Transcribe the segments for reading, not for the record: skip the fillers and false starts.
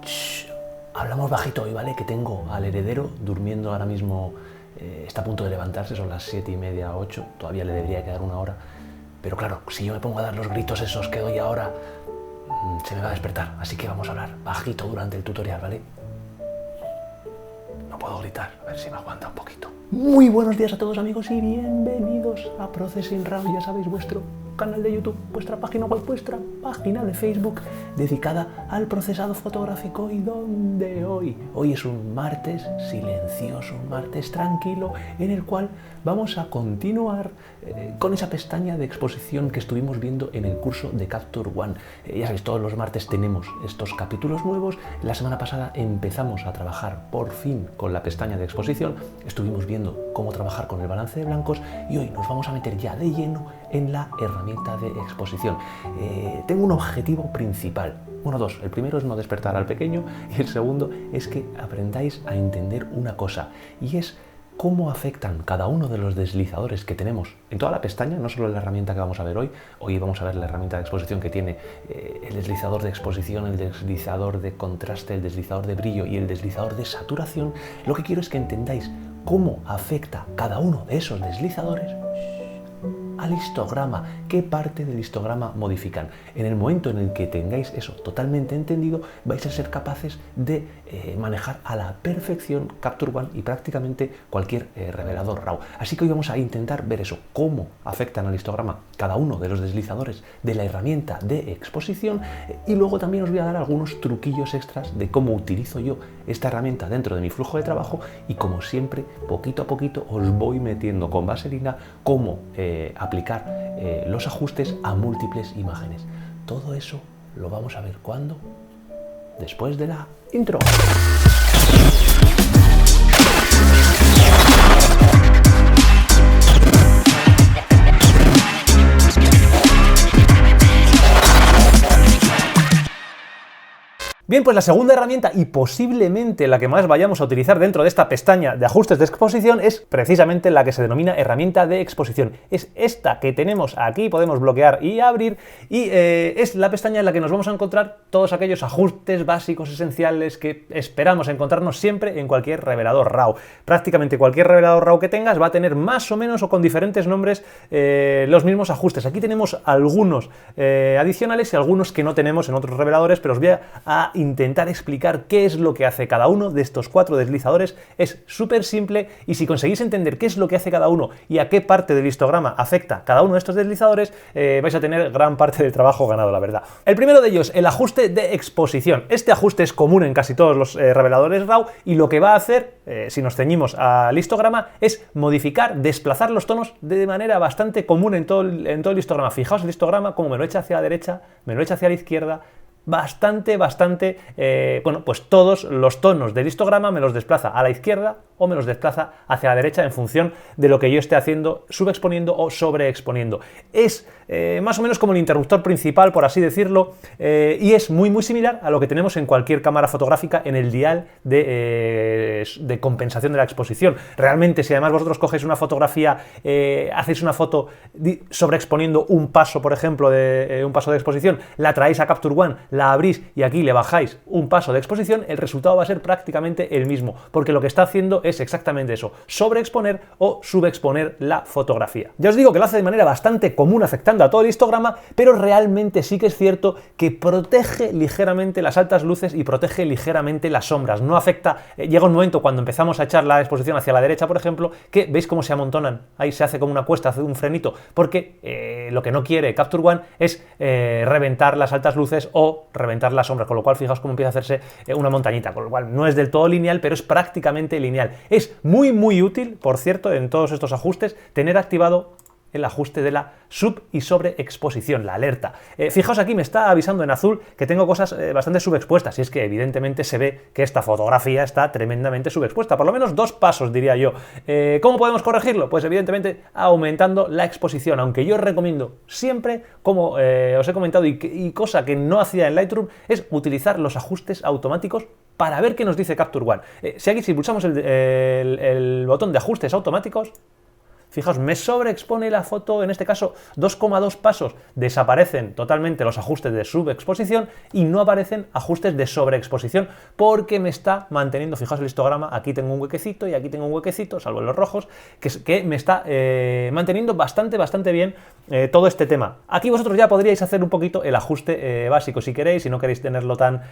Shh, hablamos bajito hoy, ¿vale? Que tengo al heredero durmiendo ahora mismo, está a punto de levantarse, son las 7:30, 8, todavía le debería quedar una hora. Pero claro, si yo me pongo a dar los gritos esos que doy ahora, se me va a despertar. Así que vamos a hablar bajito durante el tutorial, ¿vale? No puedo gritar, a ver si me aguanta un poquito. Muy buenos días a todos, amigos, y bienvenidos a Processing Raw. Ya sabéis, vuestro canal de YouTube, vuestra página web, vuestra página de Facebook dedicada al procesado fotográfico. Y donde hoy es un martes silencioso, un martes tranquilo, en el cual vamos a continuar con esa pestaña de exposición que estuvimos viendo en el curso de Capture One. Ya sabéis, todos los martes tenemos estos capítulos nuevos. La semana pasada empezamos a trabajar por fin con la pestaña de exposición, estuvimos viendo cómo trabajar con el balance de blancos y hoy nos vamos a meter ya de lleno en la herramienta de exposición. Tengo un objetivo principal. Bueno, dos. El primero es no despertar al pequeño y el segundo es que aprendáis a entender una cosa, y es cómo afectan cada uno de los deslizadores que tenemos en toda la pestaña, no solo en la herramienta que vamos a ver hoy. Hoy vamos a ver la herramienta de exposición que tiene el deslizador de exposición, el deslizador de contraste, el deslizador de brillo y el deslizador de saturación. Lo que quiero es que entendáis cómo afecta cada uno de esos deslizadores al histograma, qué parte del histograma modifican. En el momento en el que tengáis eso totalmente entendido, vais a ser capaces de manejar a la perfección Capture One y prácticamente cualquier revelador RAW. Así que hoy vamos a intentar ver eso, cómo afectan al histograma cada uno de los deslizadores de la herramienta de exposición, y luego también os voy a dar algunos truquillos extras de cómo utilizo yo esta herramienta dentro de mi flujo de trabajo, y como siempre, poquito a poquito os voy metiendo con vaselina cómo aplicar los ajustes a múltiples imágenes. Todo eso lo vamos a ver cuando, después de la intro. Bien, pues la segunda herramienta, y posiblemente la que más vayamos a utilizar dentro de esta pestaña de ajustes de exposición, es precisamente la que se denomina herramienta de exposición. Es esta que tenemos aquí, podemos bloquear y abrir, y es la pestaña en la que nos vamos a encontrar todos aquellos ajustes básicos esenciales que esperamos encontrarnos siempre en cualquier revelador RAW. Prácticamente cualquier revelador RAW que tengas va a tener más o menos o con diferentes nombres los mismos ajustes. Aquí tenemos algunos adicionales y algunos que no tenemos en otros reveladores, pero os voy a intentar explicar qué es lo que hace cada uno de estos 4 deslizadores. Es súper simple, y si conseguís entender qué es lo que hace cada uno y a qué parte del histograma afecta cada uno de estos deslizadores, vais a tener gran parte del trabajo ganado, la verdad. El primero de ellos, el ajuste de exposición. Este ajuste es común en casi todos los reveladores RAW, y lo que va a hacer, si nos ceñimos al histograma, es modificar, desplazar los tonos de manera bastante común en todo el histograma. Fijaos el histograma, como me lo echa hacia la derecha, me lo echa hacia la izquierda. Bastante, bueno, pues todos los tonos del histograma me los desplaza a la izquierda o me los desplaza hacia la derecha en función de lo que yo esté haciendo, subexponiendo o sobreexponiendo. Es más o menos como el interruptor principal, por así decirlo, y es muy similar a lo que tenemos en cualquier cámara fotográfica en el dial de compensación de la exposición. Realmente, si además vosotros cogéis una fotografía, hacéis una foto sobreexponiendo un paso, por ejemplo, un paso de exposición, la traéis a Capture One, la abrís y aquí le bajáis un paso de exposición, el resultado va a ser prácticamente el mismo, porque lo que está haciendo es exactamente eso, sobreexponer o subexponer la fotografía. Ya os digo que lo hace de manera bastante común, afectando a todo el histograma, pero realmente sí que es cierto que protege ligeramente las altas luces y protege ligeramente las sombras. No afecta, llega un momento cuando empezamos a echar la exposición hacia la derecha, por ejemplo, que veis cómo se amontonan, ahí se hace como una cuesta, hace un frenito, porque lo que no quiere Capture One es reventar las altas luces o reventar las sombras, con lo cual fijaos cómo empieza a hacerse una montañita, con lo cual no es del todo lineal, pero es prácticamente lineal. Es muy útil, por cierto, en todos estos ajustes, tener activado el ajuste de la sub y sobreexposición, la alerta. Fijaos aquí, me está avisando en azul que tengo cosas bastante subexpuestas, y es que evidentemente se ve que esta fotografía está tremendamente subexpuesta, por lo menos 2 pasos diría yo. ¿Cómo podemos corregirlo? Pues evidentemente aumentando la exposición, aunque yo recomiendo siempre, como os he comentado y cosa que no hacía en Lightroom, es utilizar los ajustes automáticos para ver qué nos dice Capture One. Si pulsamos el botón de ajustes automáticos, fijaos, me sobreexpone la foto, en este caso 2,2 pasos, desaparecen totalmente los ajustes de subexposición y no aparecen ajustes de sobreexposición porque me está manteniendo, fijaos el histograma, aquí tengo un huequecito y aquí tengo un huequecito, salvo en los rojos, que me está manteniendo bastante bien todo este tema. Aquí vosotros ya podríais hacer un poquito el ajuste básico si queréis, si no queréis tenerlo tan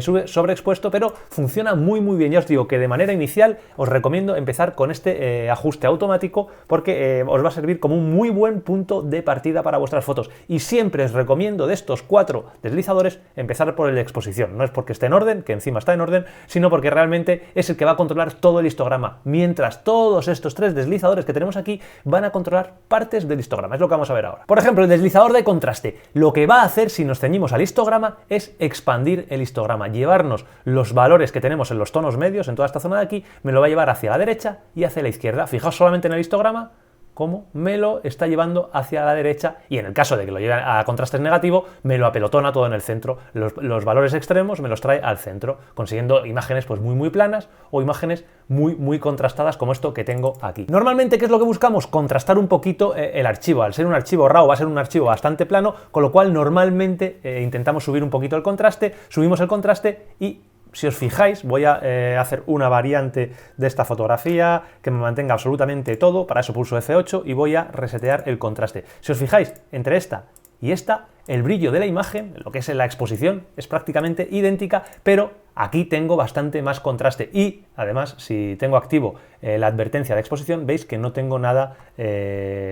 sobreexpuesto, pero funciona muy bien. Ya os digo que de manera inicial os recomiendo empezar con este ajuste automático porque os va a servir como un muy buen punto de partida para vuestras fotos. Y siempre os recomiendo de estos 4 deslizadores empezar por el de exposición. No es porque esté en orden, que encima está en orden, sino porque realmente es el que va a controlar todo el histograma, mientras todos estos 3 deslizadores que tenemos aquí van a controlar partes del histograma. Es lo que vamos a ver ahora. Por ejemplo, el deslizador de contraste. Lo que va a hacer si nos ceñimos al histograma es expandir el histograma, llevarnos los valores que tenemos en los tonos medios, en toda esta zona de aquí, me lo va a llevar hacia la derecha y hacia la izquierda. Fijaos solamente en el histograma cómo me lo está llevando hacia la derecha y en el caso de que lo lleve a contrastes negativo, me lo apelotona todo en el centro. Los valores extremos me los trae al centro, consiguiendo imágenes pues muy planas o imágenes muy contrastadas como esto que tengo aquí. Normalmente, ¿qué es lo que buscamos? Contrastar un poquito el archivo. Al ser un archivo RAW va a ser un archivo bastante plano, con lo cual normalmente intentamos subir un poquito el contraste, subimos el contraste y si os fijáis, voy a hacer una variante de esta fotografía que me mantenga absolutamente todo, para eso pulso F8 y voy a resetear el contraste. Si os fijáis, entre esta y esta, el brillo de la imagen, lo que es la exposición, es prácticamente idéntica, pero aquí tengo bastante más contraste y además si tengo activo la advertencia de exposición, veis que no tengo nada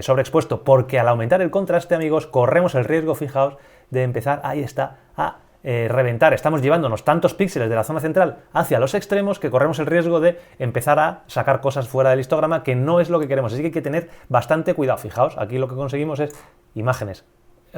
sobreexpuesto, porque al aumentar el contraste, amigos, corremos el riesgo, fijaos, de empezar, ahí está, a reventar. Estamos llevándonos tantos píxeles de la zona central hacia los extremos que corremos el riesgo de empezar a sacar cosas fuera del histograma, que no es lo que queremos, así que hay que tener bastante cuidado. Fijaos, aquí lo que conseguimos es imágenes,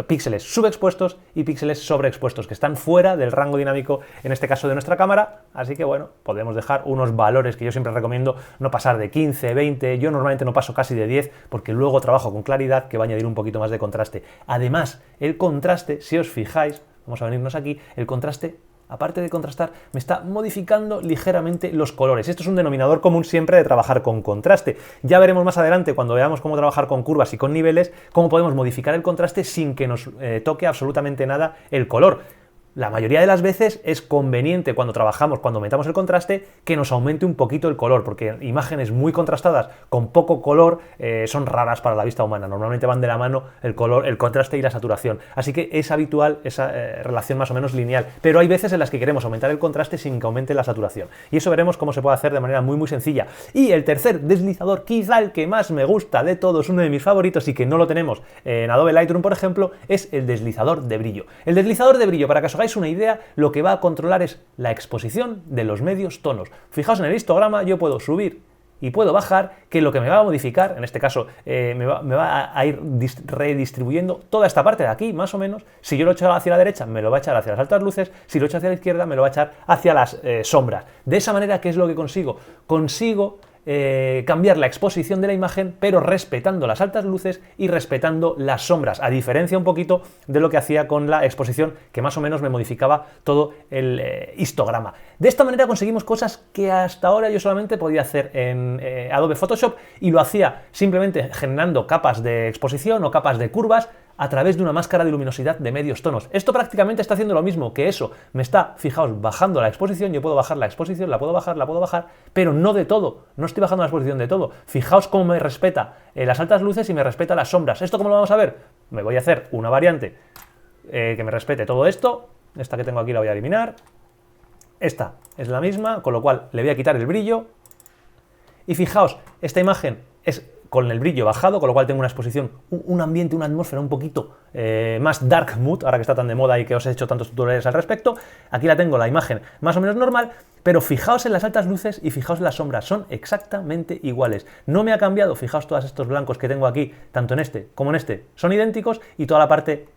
píxeles subexpuestos y píxeles sobreexpuestos, que están fuera del rango dinámico, en este caso de nuestra cámara, así que bueno, podemos dejar unos valores que yo siempre recomiendo no pasar de 15, 20, yo normalmente no paso casi de 10, porque luego trabajo con claridad, que va a añadir un poquito más de contraste. Además, el contraste, si os fijáis, vamos a venirnos aquí, el contraste, aparte de contrastar, me está modificando ligeramente los colores. Esto es un denominador común siempre de trabajar con contraste. Ya veremos más adelante, cuando veamos cómo trabajar con curvas y con niveles, cómo podemos modificar el contraste sin que nos toque absolutamente nada el color. La mayoría de las veces es conveniente cuando trabajamos, cuando aumentamos el contraste, que nos aumente un poquito el color, porque imágenes muy contrastadas con poco color son raras para la vista humana. Normalmente van de la mano el color, el contraste y la saturación. Así que es habitual esa relación más o menos lineal. Pero hay veces en las que queremos aumentar el contraste sin que aumente la saturación. Y eso veremos cómo se puede hacer de manera muy sencilla. Y el tercer deslizador, quizá el que más me gusta de todos, uno de mis favoritos y que no lo tenemos en Adobe Lightroom, por ejemplo, es el deslizador de brillo. El deslizador de brillo, para que os hagáis una idea, lo que va a controlar es la exposición de los medios tonos. Fijaos en el histograma, yo puedo subir y puedo bajar, que lo que me va a modificar, en este caso me va a ir redistribuyendo toda esta parte de aquí, más o menos. Si yo lo echo hacia la derecha, me lo va a echar hacia las altas luces, si lo echo hacia la izquierda, me lo va a echar hacia las sombras. De esa manera, ¿qué es lo que consigo? Consigo cambiar la exposición de la imagen, pero respetando las altas luces y respetando las sombras, a diferencia un poquito de lo que hacía con la exposición, que más o menos me modificaba todo el histograma. De esta manera conseguimos cosas que hasta ahora yo solamente podía hacer en Adobe Photoshop, y lo hacía simplemente generando capas de exposición o capas de curvas a través de una máscara de luminosidad de medios tonos. Esto prácticamente está haciendo lo mismo que eso. Me está, fijaos, bajando la exposición. Yo puedo bajar la exposición, la puedo bajar, pero no de todo. No estoy bajando la exposición de todo. Fijaos cómo me respeta las altas luces y me respeta las sombras. ¿Esto cómo lo vamos a ver? Me voy a hacer una variante que me respete todo esto. Esta que tengo aquí la voy a eliminar. Esta es la misma, con lo cual le voy a quitar el brillo. Y fijaos, esta imagen es con el brillo bajado, con lo cual tengo una exposición, un ambiente, una atmósfera un poquito más dark mood, ahora que está tan de moda y que os he hecho tantos tutoriales al respecto. Aquí la tengo, la imagen más o menos normal, pero fijaos en las altas luces y fijaos en las sombras, son exactamente iguales. No me ha cambiado, fijaos todos estos blancos que tengo aquí, tanto en este como en este, son idénticos, y toda la parte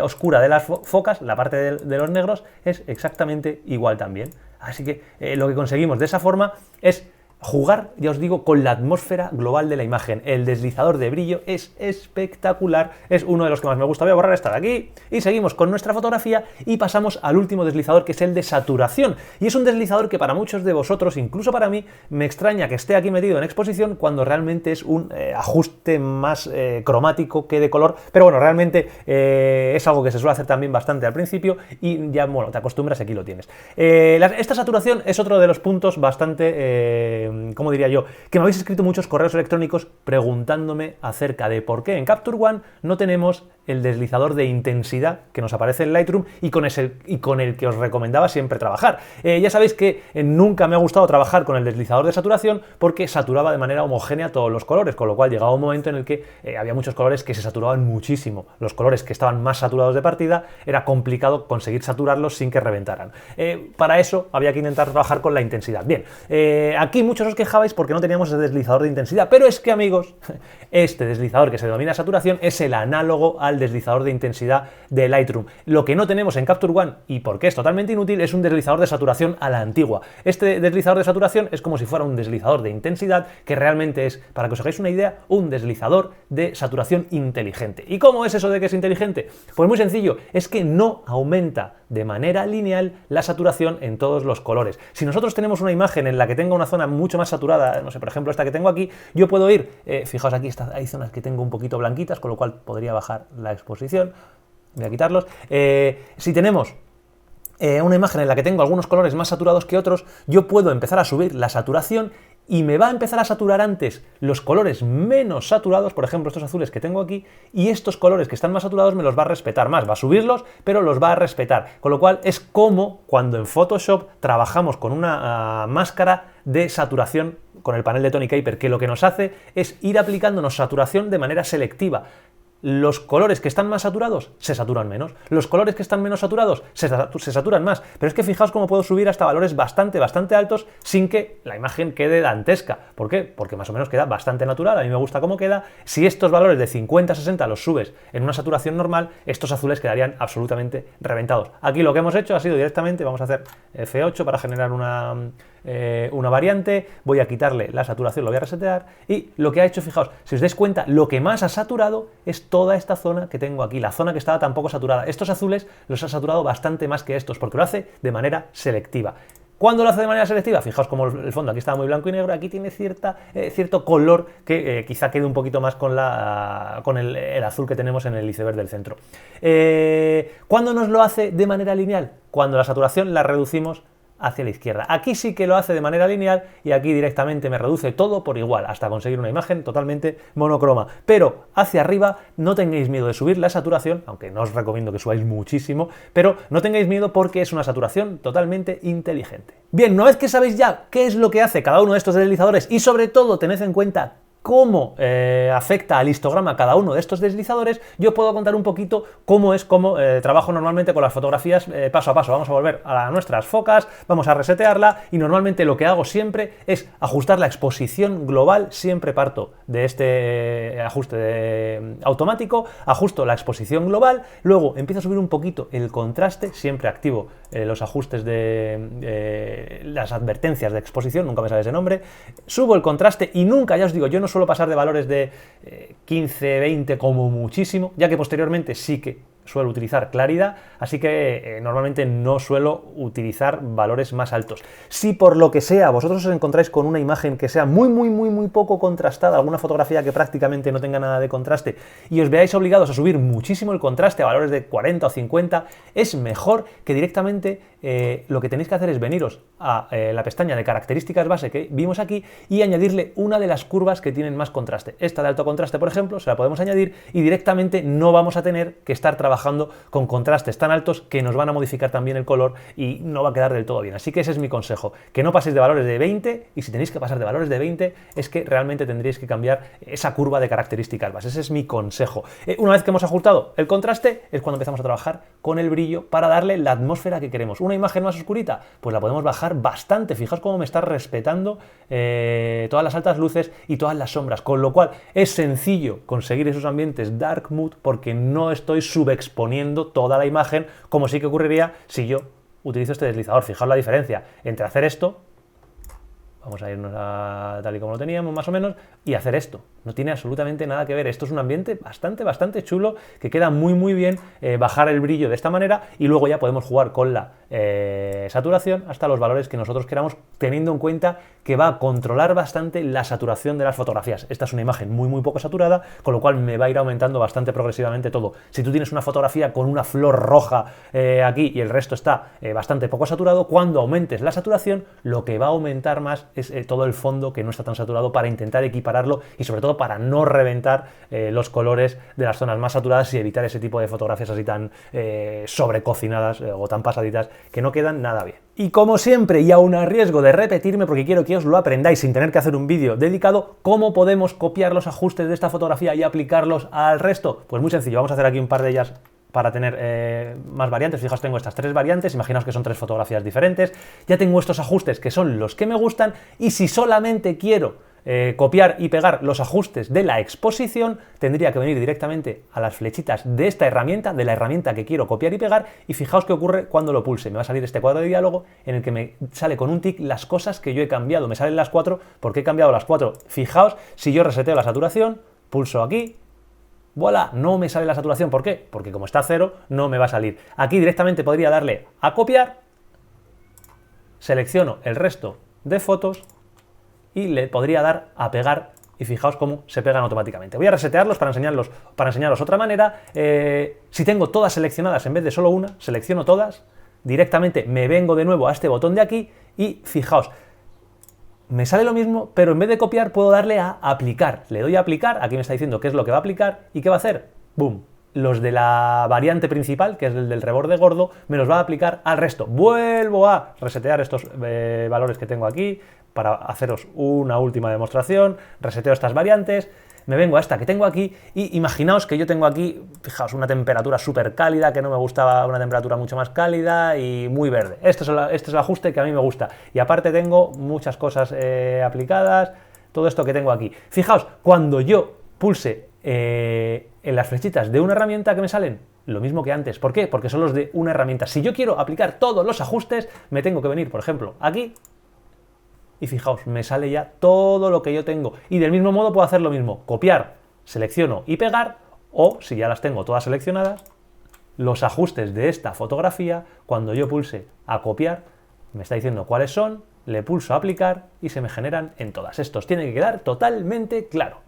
oscura de las focas, la parte de los negros, es exactamente igual también. Así que lo que conseguimos de esa forma es jugar, ya os digo, con la atmósfera global de la imagen. El deslizador de brillo es espectacular, es uno de los que más me gusta. Voy a borrar esta de aquí y seguimos con nuestra fotografía y pasamos al último deslizador, que es el de saturación. Y es un deslizador que para muchos de vosotros, incluso para mí, me extraña que esté aquí metido en exposición cuando realmente es un ajuste más cromático que de color, pero bueno, realmente es algo que se suele hacer también bastante al principio y ya, bueno, te acostumbras y aquí lo tienes. Esta saturación es otro de los puntos bastante... ¿cómo diría yo? Que me habéis escrito muchos correos electrónicos preguntándome acerca de por qué en Capture One no tenemos el deslizador de intensidad que nos aparece en Lightroom y con el que os recomendaba siempre trabajar. Ya sabéis que nunca me ha gustado trabajar con el deslizador de saturación porque saturaba de manera homogénea todos los colores, con lo cual llegaba un momento en el que había muchos colores que se saturaban muchísimo. Los colores que estaban más saturados de partida era complicado conseguir saturarlos sin que reventaran. Para eso había que intentar trabajar con la intensidad. Bien, aquí muchos os quejabais porque no teníamos ese deslizador de intensidad, pero es que, amigos, este deslizador que se denomina saturación es el análogo al deslizador de intensidad de Lightroom. Lo que no tenemos en Capture One, y porque es totalmente inútil, es un deslizador de saturación a la antigua. Este deslizador de saturación es como si fuera un deslizador de intensidad, que realmente es, para que os hagáis una idea, un deslizador de saturación inteligente. ¿Y cómo es eso de que es inteligente? Pues muy sencillo, es que no aumenta de manera lineal la saturación en todos los colores. Si nosotros tenemos una imagen en la que tenga una zona mucho más saturada, no sé, por ejemplo esta que tengo aquí, yo puedo ir, fijaos aquí, hay zonas que tengo un poquito blanquitas, con lo cual podría bajar la exposición, voy a quitarlos. Si tenemos una imagen en la que tengo algunos colores más saturados que otros, yo puedo empezar a subir la saturación y me va a empezar a saturar antes los colores menos saturados, por ejemplo estos azules que tengo aquí, y estos colores que están más saturados me los va a respetar más, va a subirlos, pero los va a respetar, con lo cual es como cuando en Photoshop trabajamos con una máscara de saturación con el panel de Tony Kaper, que lo que nos hace es ir aplicándonos saturación de manera selectiva. Los colores que están más saturados se saturan menos, los colores que están menos saturados se saturan más, pero es que fijaos cómo puedo subir hasta valores bastante altos sin que la imagen quede dantesca. ¿Por qué? Porque más o menos queda bastante natural, a mí me gusta cómo queda. Si estos valores de 50 a 60 los subes en una saturación normal, estos azules quedarían absolutamente reventados. Aquí lo que hemos hecho ha sido directamente, vamos a hacer F8 para generar una variante, voy a quitarle la saturación, lo voy a resetear, y lo que ha hecho, fijaos, si os dais cuenta, lo que más ha saturado es toda esta zona que tengo aquí, la zona que estaba tan poco saturada. Estos azules los ha saturado bastante más que estos, porque lo hace de manera selectiva. ¿Cuándo lo hace de manera selectiva? Fijaos como el fondo aquí estaba muy blanco y negro, aquí tiene cierto color que quizá quede un poquito más con el azul que tenemos en el iceberg del centro. ¿Cuándo nos lo hace de manera lineal? Cuando la saturación la reducimos hacia la izquierda. Aquí sí que lo hace de manera lineal y aquí directamente me reduce todo por igual, hasta conseguir una imagen totalmente monocroma. Pero hacia arriba no tengáis miedo de subir la saturación, aunque no os recomiendo que subáis muchísimo, pero no tengáis miedo porque es una saturación totalmente inteligente. Bien, una vez que sabéis ya qué es lo que hace cada uno de estos deslizadores y sobre todo tened en cuenta cómo afecta al histograma cada uno de estos deslizadores, yo puedo contar un poquito cómo trabajo normalmente con las fotografías paso a paso. Vamos a volver a nuestras focas, vamos a resetearla y normalmente lo que hago siempre es ajustar la exposición global, siempre parto de este ajuste automático, ajusto la exposición global, luego empiezo a subir un poquito el contraste, siempre activo los ajustes de las advertencias de exposición, nunca me sale ese nombre, subo el contraste y nunca, ya os digo, yo no suelo pasar de valores de 15, 20 como muchísimo, ya que posteriormente sí que suelo utilizar claridad, así que normalmente no suelo utilizar valores más altos. Si por lo que sea vosotros os encontráis con una imagen que sea muy poco contrastada, alguna fotografía que prácticamente no tenga nada de contraste y os veáis obligados a subir muchísimo el contraste a valores de 40 o 50, es mejor que directamente lo que tenéis que hacer es veniros a la pestaña de características base que vimos aquí y añadirle una de las curvas que tienen más contraste. Esta de alto contraste, por ejemplo, se la podemos añadir y directamente no vamos a tener que estar trabajando con contrastes tan altos que nos van a modificar también el color y no va a quedar del todo bien. Así que ese es mi consejo, que no paséis de valores de 20 y si tenéis que pasar de valores de 20 es que realmente tendréis que cambiar esa curva de características base. Ese es mi consejo. Una vez que hemos ajustado el contraste es cuando empezamos a trabajar con el brillo para darle la atmósfera que queremos. Una imagen más oscurita, pues la podemos bajar bastante. Fijaos cómo me está respetando todas las altas luces y todas las sombras, con lo cual es sencillo conseguir esos ambientes dark mood porque no estoy subexponiendo toda la imagen como sí que ocurriría si yo utilizo este deslizador. Fijaos la diferencia entre hacer esto Vamos a irnos a tal y como lo teníamos, más o menos, y hacer esto. No tiene absolutamente nada que ver. Esto es un ambiente bastante chulo, que queda muy bien bajar el brillo de esta manera, y luego ya podemos jugar con la saturación hasta los valores que nosotros queramos, teniendo en cuenta que va a controlar bastante la saturación de las fotografías. Esta es una imagen muy poco saturada, con lo cual me va a ir aumentando bastante progresivamente todo. Si tú tienes una fotografía con una flor roja aquí y el resto está bastante poco saturado, cuando aumentes la saturación, lo que va a aumentar más es todo el fondo que no está tan saturado, para intentar equipararlo y sobre todo para no reventar los colores de las zonas más saturadas y evitar ese tipo de fotografías así tan sobrecocinadas o tan pasaditas que no quedan nada bien. Y como siempre, y aún a riesgo de repetirme porque quiero que os lo aprendáis sin tener que hacer un vídeo dedicado, ¿cómo podemos copiar los ajustes de esta fotografía y aplicarlos al resto? Pues muy sencillo, vamos a hacer aquí un par de ellas para tener más variantes. Fijaos, tengo estas 3 variantes, imaginaos que son 3 fotografías diferentes, ya tengo estos ajustes que son los que me gustan, y si solamente quiero copiar y pegar los ajustes de la exposición, tendría que venir directamente a las flechitas de esta herramienta, de la herramienta que quiero copiar y pegar, y fijaos qué ocurre cuando lo pulse. Me va a salir este cuadro de diálogo en el que me sale con un tic las cosas que yo he cambiado. Me salen las 4 porque he cambiado las 4. Fijaos, si yo reseteo la saturación, pulso aquí, ¡voilà! No me sale la saturación. ¿Por qué? Porque como está a 0, no me va a salir. Aquí directamente podría darle a copiar, selecciono el resto de fotos y le podría dar a pegar, y fijaos cómo se pegan automáticamente. Voy a resetearlos para enseñaros otra manera. Si tengo todas seleccionadas en vez de solo una, selecciono todas, directamente me vengo de nuevo a este botón de aquí y fijaos, me sale lo mismo, pero en vez de copiar puedo darle a aplicar. Le doy a aplicar, aquí me está diciendo qué es lo que va a aplicar y qué va a hacer. ¡Bum! Los de la variante principal, que es el del reborde gordo, me los va a aplicar al resto. Vuelvo a resetear estos valores que tengo aquí para haceros una última demostración. Reseteo estas variantes, me vengo a esta que tengo aquí y imaginaos que yo tengo aquí, fijaos, una temperatura súper cálida, que no me gustaba una temperatura mucho más cálida y muy verde. Este es el ajuste que a mí me gusta. Y aparte tengo muchas cosas aplicadas, todo esto que tengo aquí. Fijaos, cuando yo pulse en las flechitas de una herramienta, que me salen lo mismo que antes. ¿Por qué? Porque son los de una herramienta. Si yo quiero aplicar todos los ajustes, me tengo que venir, por ejemplo, aquí, y fijaos, me sale ya todo lo que yo tengo. Y del mismo modo puedo hacer lo mismo, copiar, selecciono y pegar, o si ya las tengo todas seleccionadas, los ajustes de esta fotografía, cuando yo pulse a copiar, me está diciendo cuáles son, le pulso a aplicar y se me generan en todas. Estos tiene que quedar totalmente claro.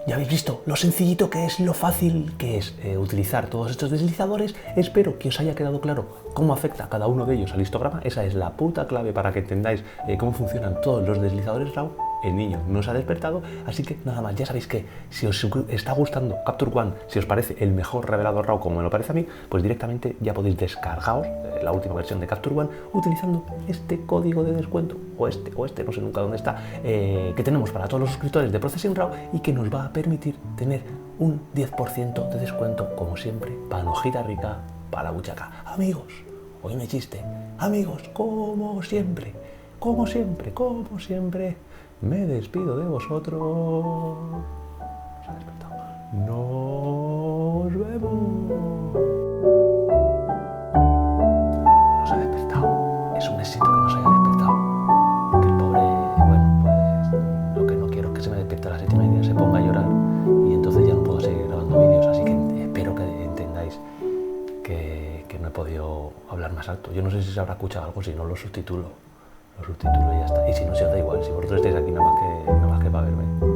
Ya habéis visto lo sencillito que es, lo fácil que es utilizar todos estos deslizadores. Espero que os haya quedado claro cómo afecta cada uno de ellos al histograma. Esa es la puta clave para que entendáis cómo funcionan todos los deslizadores RAW. El niño no se ha despertado, así que nada más. Ya sabéis que si os está gustando Capture One, si os parece el mejor revelador RAW como me lo parece a mí, pues directamente ya podéis descargaos la última versión de Capture One utilizando este código de descuento, o este, no sé nunca dónde está, que tenemos para todos los suscriptores de Processing RAW y que nos va a permitir tener un 10% de descuento, como siempre, para la hojita rica, para la buchaca. Amigos, hoy me chiste. Amigos, como siempre, me despido de vosotros. Se ha despertado. Nos vemos. No se ha despertado. Es un éxito que no se haya despertado. Que el pobre, bueno, pues lo que no quiero es que se me despierte a las 7:30, se ponga a llorar y entonces ya no puedo seguir grabando vídeos. Así que espero que entendáis que no he podido hablar más alto. Yo no sé si se habrá escuchado algo, si no lo sustitulo y ya está. Y si no, si os da igual, si vosotros estáis aquí nada más que para verme.